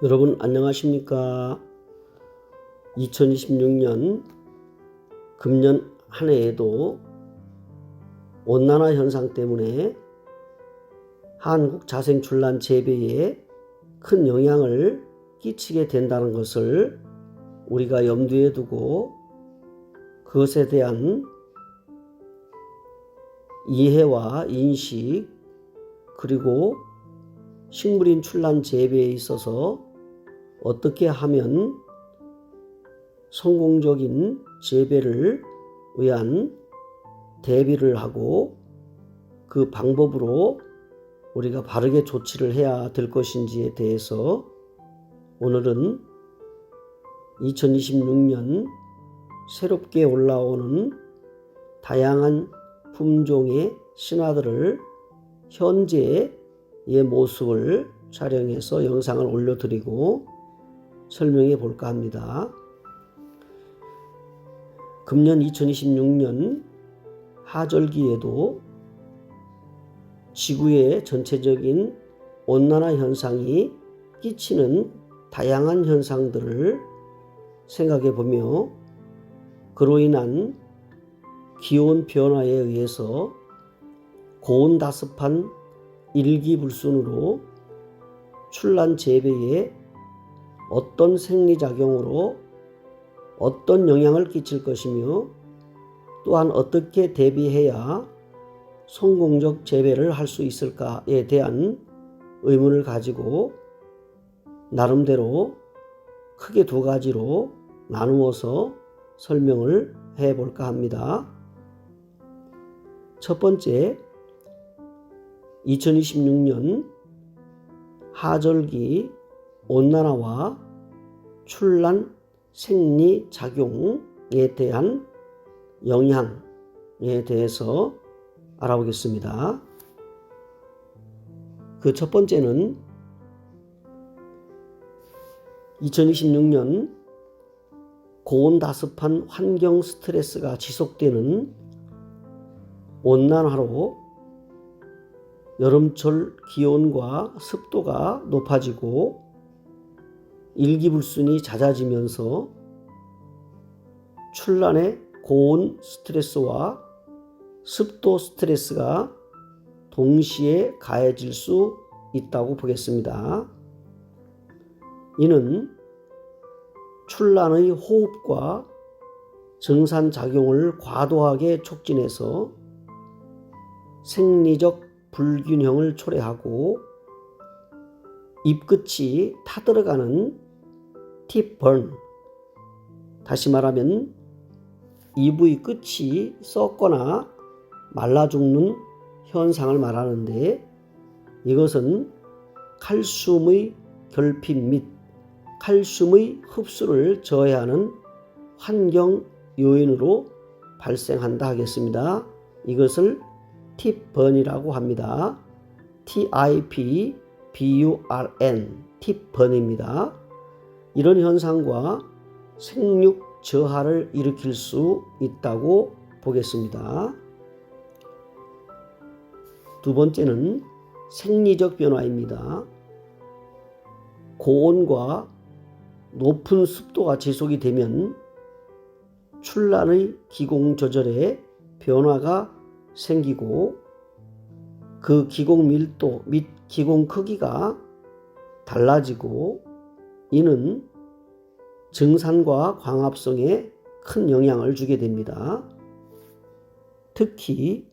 여러분 안녕하십니까? 2026년 금년 한 해에도 온난화 현상 때문에 한국 자생출란 재배에 큰 영향을 끼치게 된다는 것을 우리가 염두에 두고 그것에 대한 이해와 인식, 그리고 식물인 출란 재배에 있어서 어떻게 하면 성공적인 재배를 위한 대비를 하고 그 방법으로 우리가 바르게 조치를 해야 될 것인지에 대해서 오늘은 2026년 새롭게 올라오는 다양한 품종의 신화들을 현재의 모습을 촬영해서 영상을 올려드리고 설명해 볼까 합니다. 금년 2026년 하절기에도 지구의 전체적인 온난화 현상이 끼치는 다양한 현상들을 생각해 보며 그로 인한 기온 변화에 의해서 고온다습한 일기불순으로 출란 재배에 어떤 생리작용으로 어떤 영향을 끼칠 것이며 또한 어떻게 대비해야 성공적 재배를 할 수 있을까에 대한 의문을 가지고 나름대로 크게 두 가지로 나누어서 설명을 해 볼까 합니다. 첫 번째, 2026년 하절기 온난화와 출란 생리작용에 대한 영향에 대해서 알아보겠습니다. 그 첫 번째는 2026년 고온다습한 환경 스트레스가 지속되는 온난화로 여름철 기온과 습도가 높아지고 일기불순이 잦아지면서 출란의 고온 스트레스와 습도 스트레스가 동시에 가해질 수 있다고 보겠습니다. 이는 출란의 호흡과 정산작용을 과도하게 촉진해서 생리적 불균형을 초래하고 잎끝이 타들어가는 팁번, 다시 말하면 잎의 끝이 썩거나 말라 죽는 현상을 말하는데, 이것은 칼슘의 결핍 및 칼슘의 흡수를 저해하는 환경 요인으로 발생한다 하겠습니다. 이것을 팁번이라고 합니다. TIPBURN, 팁번입니다. 이런 현상과 생육 저하를 일으킬 수 있다고 보겠습니다. 두 번째는 생리적 변화입니다. 고온과 높은 습도가 지속이 되면 출란의 기공 조절에 변화가 생기고 그 기공 밀도 및 기공 크기가 달라지고 이는 정산과 광합성에 큰 영향을 주게 됩니다. 특히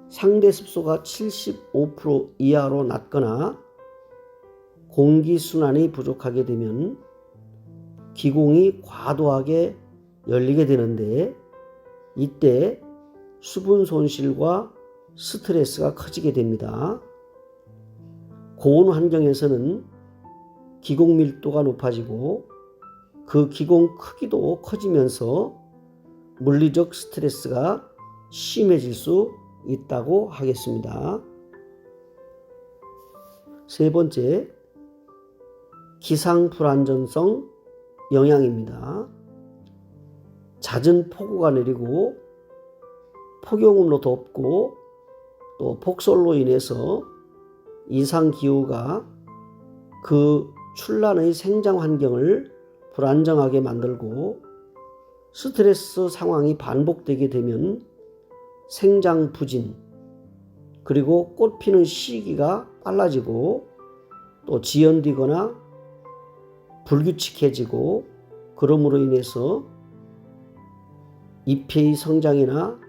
상대 습도가 75% 이하로 낮거나 공기순환이 부족하게 되면 기공이 과도하게 열리게 되는데, 이때 수분 손실과 스트레스가 커지게 됩니다. 고온 환경에서는 기공 밀도가 높아지고 그 기공 크기도 커지면서 물리적 스트레스가 심해질 수 있다고 하겠습니다. 세 번째, 기상 불안정성 영향입니다. 잦은 폭우가 내리고 폭염으로 덥고 또 폭설로 인해서 이상기후가 그 출란의 생장 환경을 불안정하게 만들고 스트레스 상황이 반복되게 되면 생장 부진, 그리고 꽃 피는 시기가 빨라지고 또 지연되거나 불규칙해지고, 그러므로 인해서 잎의 성장이나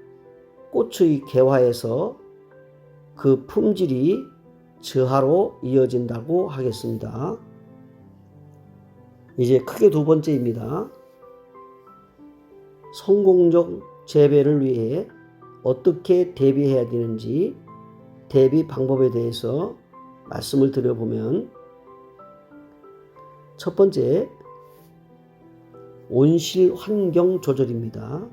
꽃의 개화에서 그 품질이 저하로 이어진다고 하겠습니다. 이제 크게 두 번째입니다. 성공적 재배를 위해 어떻게 대비해야 되는지 대비 방법에 대해서 말씀을 드려보면, 첫 번째, 온실 환경 조절입니다.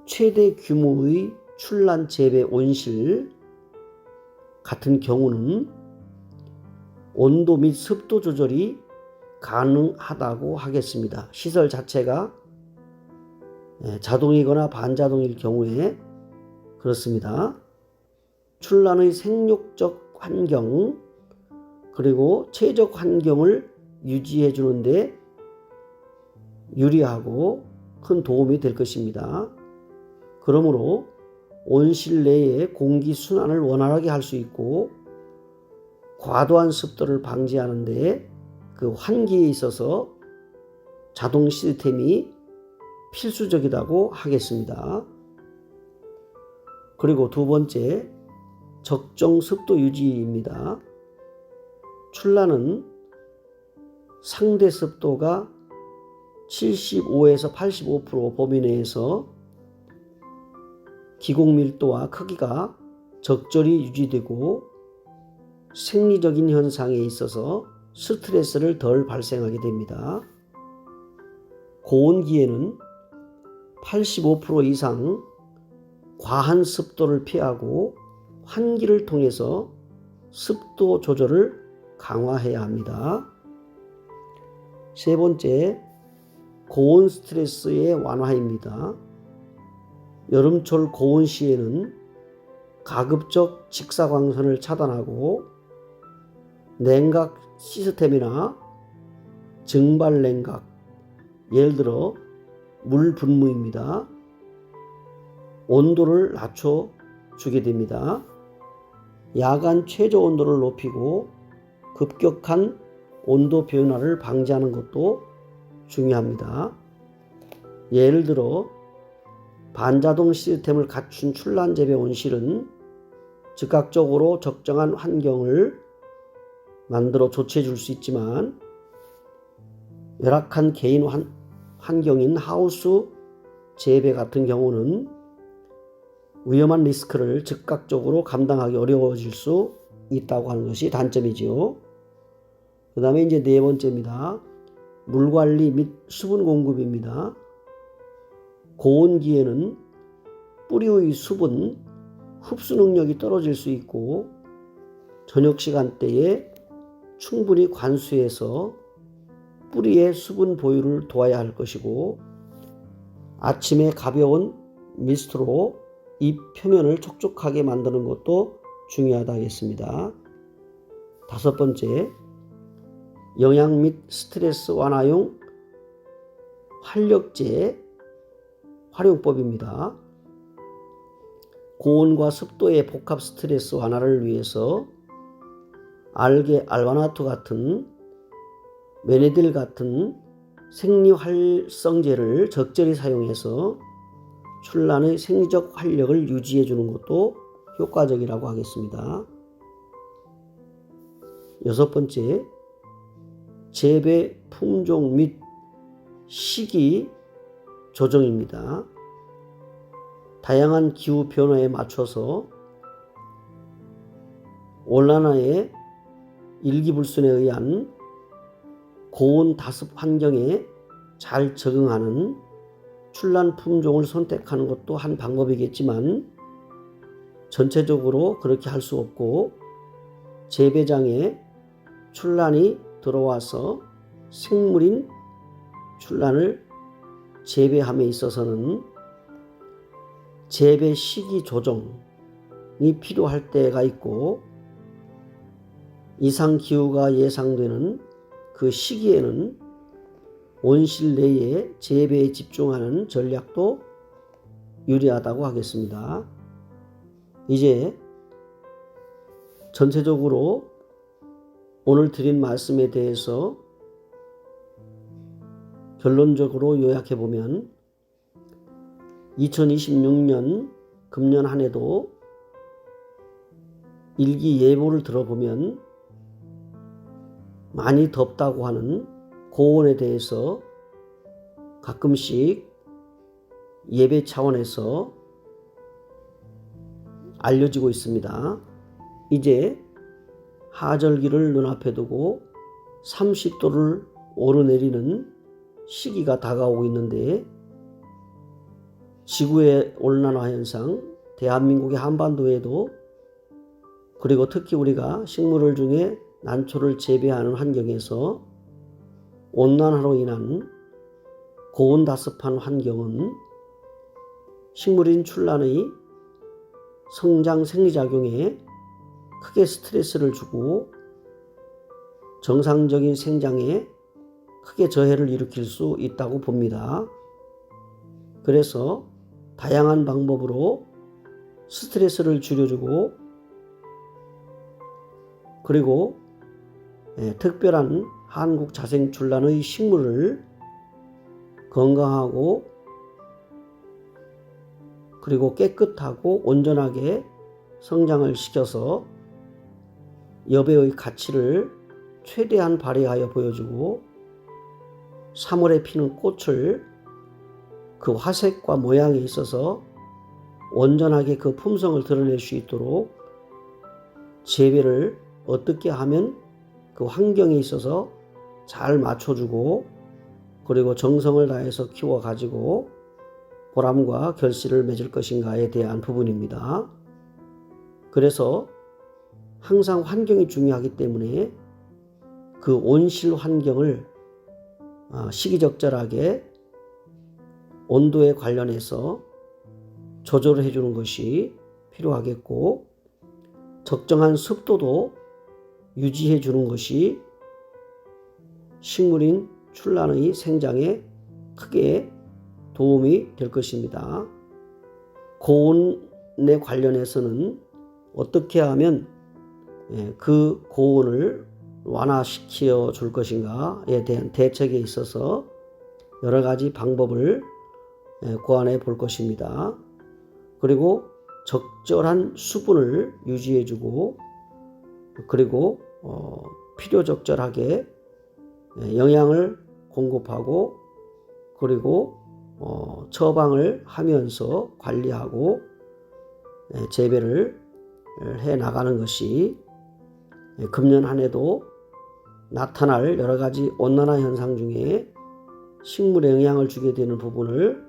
최대 규모의 출란 재배 온실 같은 경우는 온도 및 습도 조절이 가능하다고 하겠습니다. 시설 자체가 자동이거나 반자동일 경우에 그렇습니다. 출란의 생육적 환경 그리고 체적 환경을 유지해 주는데 유리하고 큰 도움이 될 것입니다. 그러므로 온실 내의 공기 순환을 원활하게 할 수 있고 과도한 습도를 방지하는 데 그 환기에 있어서 자동 시스템이 필수적이라고 하겠습니다. 그리고 두 번째, 적정 습도 유지입니다. 출란은 상대 습도가 75에서 85% 범위 내에서 기공 밀도와 크기가 적절히 유지되고 생리적인 현상에 있어서 스트레스를 덜 발생하게 됩니다. 고온기에는 85% 이상 과한 습도를 피하고 환기를 통해서 습도 조절을 강화해야 합니다. 세 번째, 고온 스트레스의 완화입니다. 여름철 고온 시에는 가급적 직사광선을 차단하고 냉각 시스템이나 증발 냉각, 예를 들어 물 분무입니다. 온도를 낮춰 주게 됩니다. 야간 최저 온도를 높이고 급격한 온도 변화를 방지하는 것도 중요합니다. 예를 들어 반자동 시스템을 갖춘 출란 재배 온실은 즉각적으로 적정한 환경을 만들어 조치해 줄 수 있지만, 열악한 개인 환경인 하우스 재배 같은 경우는 위험한 리스크를 즉각적으로 감당하기 어려워질 수 있다고 하는 것이 단점이죠. 그 다음에 이제 네 번째입니다. 물 관리 및 수분 공급입니다. 고온기에는 뿌리의 수분 흡수 능력이 떨어질 수 있고 저녁 시간대에 충분히 관수해서 뿌리의 수분 보유를 도와야 할 것이고, 아침에 가벼운 미스트로 잎 표면을 촉촉하게 만드는 것도 중요하다 하겠습니다. 다섯 번째, 영양 및 스트레스 완화용 활력제 활용법입니다. 고온과 습도의 복합 스트레스 완화를 위해서 알게 알바나토 같은 메네딜 같은 생리활성제를 적절히 사용해서 출란의 생리적 활력을 유지해 주는 것도 효과적이라고 하겠습니다. 여섯 번째, 재배 품종 및 시기 조정입니다. 다양한 기후 변화에 맞춰서 온난화의 일기불순에 의한 고온 다습 환경에 잘 적응하는 출란 품종을 선택하는 것도 한 방법이겠지만, 전체적으로 그렇게 할 수 없고 재배장에 출란이 들어와서 생물인 출란을 재배함에 있어서는 재배 시기 조정이 필요할 때가 있고, 이상 기후가 예상되는 그 시기에는 온실 내에 재배에 집중하는 전략도 유리하다고 하겠습니다. 이제 전체적으로 오늘 드린 말씀에 대해서 결론적으로 요약해 보면 2026년 금년 한 해도 일기예보를 들어보면 많이 덥다고 하는 고온에 대해서 가끔씩 예배 차원에서 알려지고 있습니다. 이제 하절기를 눈앞에 두고 30도를 오르내리는 시기가 다가오고 있는데 지구의 온난화 현상, 대한민국의 한반도에도 그리고 특히 우리가 식물을 중에 난초를 재배하는 환경에서 온난화로 인한 고온다습한 환경은 식물인 출란의 성장 생리작용에 크게 스트레스를 주고 정상적인 생장에 크게 저해를 일으킬 수 있다고 봅니다. 그래서 다양한 방법으로 스트레스를 줄여주고 그리고 특별한 한국 자생 출란의 식물을 건강하고 그리고 깨끗하고 온전하게 성장을 시켜서 여배의 가치를 최대한 발휘하여 보여주고 3월에 피는 꽃을 그 화색과 모양에 있어서 온전하게 그 품성을 드러낼 수 있도록 재배를 어떻게 하면 그 환경에 있어서 잘 맞춰주고 그리고 정성을 다해서 키워가지고 보람과 결실을 맺을 것인가에 대한 부분입니다. 그래서 항상 환경이 중요하기 때문에 그 온실 환경을 시기적절하게 온도에 관련해서 조절을 해주는 것이 필요하겠고 적정한 습도도 유지해 주는 것이 식물인 출란의 생장에 크게 도움이 될 것입니다. 고온에 관련해서는 어떻게 하면 그 고온을 완화시켜 줄 것인가에 대한 대책에 있어서 여러 가지 방법을 고안해 볼 것입니다. 그리고 적절한 수분을 유지해 주고 그리고 필요적절하게 영양을 공급하고 그리고 처방을 하면서 관리하고 재배를 해 나가는 것이 금년 한 해도 나타날 여러 가지 온난화 현상 중에 식물에 영향을 주게 되는 부분을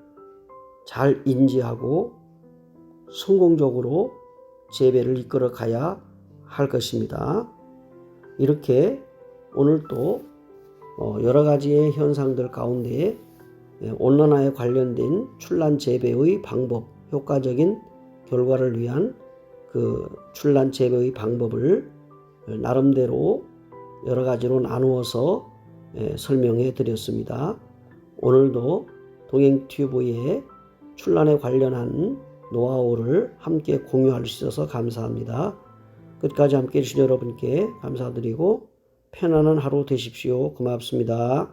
잘 인지하고 성공적으로 재배를 이끌어 가야 할 것입니다. 이렇게 오늘 또 여러 가지의 현상들 가운데 온난화에 관련된 출란 재배의 방법, 효과적인 결과를 위한 그 출란 재배의 방법을 나름대로 여러 가지로 나누어서 설명해 드렸습니다. 오늘도 동행튜브의 출란에 관련한 노하우를 함께 공유할 수 있어서 감사합니다. 끝까지 함께 해주신 여러분께 감사드리고 편안한 하루 되십시오. 고맙습니다.